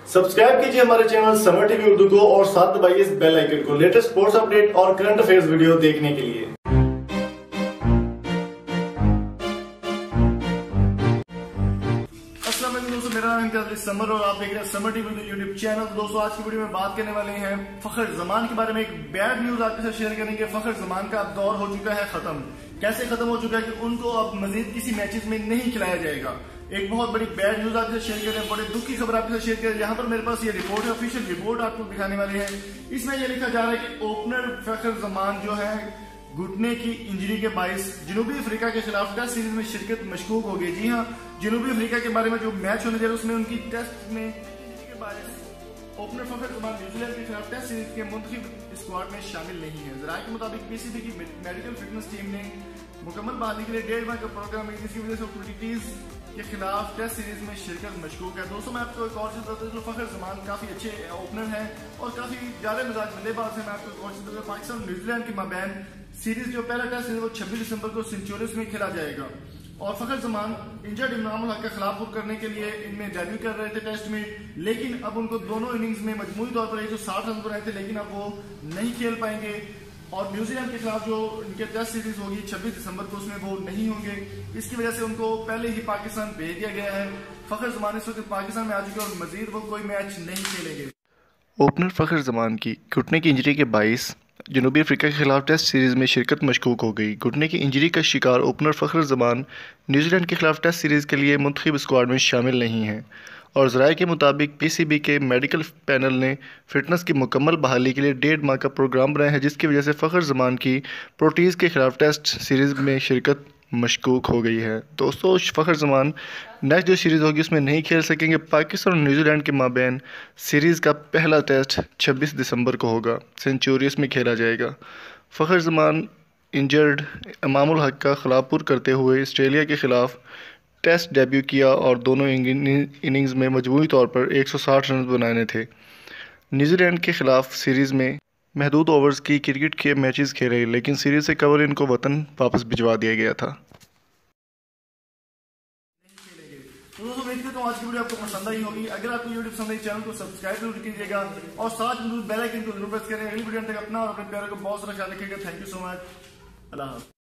Subscribe कीजिए हमारे channel summer TV Urdu को और साथ दबाइए इस बेल आइकन को लेटेस्ट स्पोर्ट्स अपडेट और करंट अफेयर्स वीडियो देखने के लिए। दोस्तों, मेरा नाम है समर और आप देख रहे हैं समर टीवी यूट्यूब चैनल। दोस्तों, आज की वीडियो में बात करने वाले हैं फखर जमान के बारे में। एक बैड न्यूज आपके साथ शेयर करेंगे। फखर जमान का अब दौर हो चुका है खत्म। कैसे खत्म हो चुका है कि उनको अब मजीद किसी मैचेस में नहीं खिलाया जाएगा। एक बहुत बड़ी बैड न्यूज आपके साथ शेयर कर रहे हैं, बड़े दुख की खबर आपके साथ शेयर कर रहे हैं। यहाँ पर मेरे पास ये रिपोर्ट है, ऑफिशियल रिपोर्ट आपको दिखाने वाले हैं। इसमें यह लिखा जा रहा है कि ओपनर फखर जमान जो है घुटने की इंजरी के बायस जनूबी अफ्रीका के खिलाफ टेस्ट सीरीज में शिरकत मशकूक हो गई। जी हाँ, जनूबी अफ्रीका के बारे में जो मैच होने जा रहा है उसमें उनकी टेस्ट में इंजरी के बायस ओपनर फखर जमान न्यूजीलैंड के खिलाफ टेस्ट सीरीज के मुंतखब स्क्वाड में शामिल नहीं है। जराये के मुताबिक पीसीबी की मेडिकल फिटनेस टीम ने मुकम्मल बहाली के लिए 1.5 माह का प्रोग्राम है, जिसकी वजह से क्रिकेटीज के खिलाफ टेस्ट सीरीज में शिरकत मशकूक है। दोस्तों, मैं आपको एक और चीज बताता हूँ, फखर जमान काफी अच्छे ओपनर हैं और काफी ज्यादा मिजाज बल्लेबाज है। मैं आपको एक और चीज बताता हूँ, पाकिस्तान और न्यूजीलैंड के माबैन सीरीज जो पहला टेस्ट है वो 26 दिसंबर को सेंचुरियस में खेला जाएगा। और फखर जमान इंजर्ड इमामुल हक का खिलाफुर करने के लिए इनमें डेब्यू कर रहे थे टेस्ट में, लेकिन अब उनको दोनों इनिंग्स में मजमूई तौर पर 160 रन बनाए थे, लेकिन अब वो नहीं खेल पाएंगे। और न्यूजीलैंड के खिलाफ जो इनके टेस्ट सीरीज होगी 26 दिसंबर को, उसमें वो नहीं होंगे। इसकी वजह से उनको पहले ही पाकिस्तान भेज दिया गया है। फखर जमान इस वक्त पाकिस्तान में आ चुके हैं और मजीद वो कोई मैच नहीं खेलेंगे। ओपनर फखर जमान की घुटने की इंजरी के बायस जनूबी अफ्रीका के खिलाफ टेस्ट सीरीज में शिरकत मशकूक हो गई। घुटने की इंजरी का शिकार ओपनर फखर जमान न्यूजीलैंड के खिलाफ टेस्ट सीरीज के लिए मुंतखब स्क्वाड में शामिल नहीं हैं। और ज़राए के मुताबिक पीसीबी के मेडिकल पैनल ने फिटनेस की मुकम्मल बहाली के लिए 1.5 माह का प्रोग्राम बनाया है, जिसकी वजह से फ़खर जमान की प्रोटीज़ के खिलाफ टेस्ट सीरीज़ में शिरकत मशकूक हो गई है। दोस्तों, फ़खर जमान नेक्स्ट जो सीरीज़ होगी उसमें नहीं खेल सकेंगे। पाकिस्तान और न्यूजीलैंड के माबैन सीरीज़ का पहला टेस्ट 26 दिसंबर को होगा, सेंचुरियस में खेला जाएगा। फ़खर जमान इंजर्ड इमामुल हक का खिलाफुर करते हुए ऑस्ट्रेलिया के खिलाफ टेस्ट डेब्यू किया और दोनों इनिंग्स में मजमूई तौर पर 160 रन बनाने थे। न्यूजीलैंड के खिलाफ सीरीज़ में महदूद ओवर्स की क्रिकेट के मैचेस खेले, लेकिन सीरीज़ से कवर इनको वतन वापस भिजवा दिया गया था। तो दोस्तों, उम्मीद करता हूँ आज की वीडियो आपको पसंद आई होगी। अगर आपको वीडियो पसंद आई, चैनल को सब्सक्राइब जरूर कीजिएगा और साथ में बेल आइकन को जरूर प्रेस करें। अगली वीडियो तक अपना और अपने प्यारों को बहुत सारा ख्याल रखिएगा। Thank you so much. अल्लाह हाफ़िज़।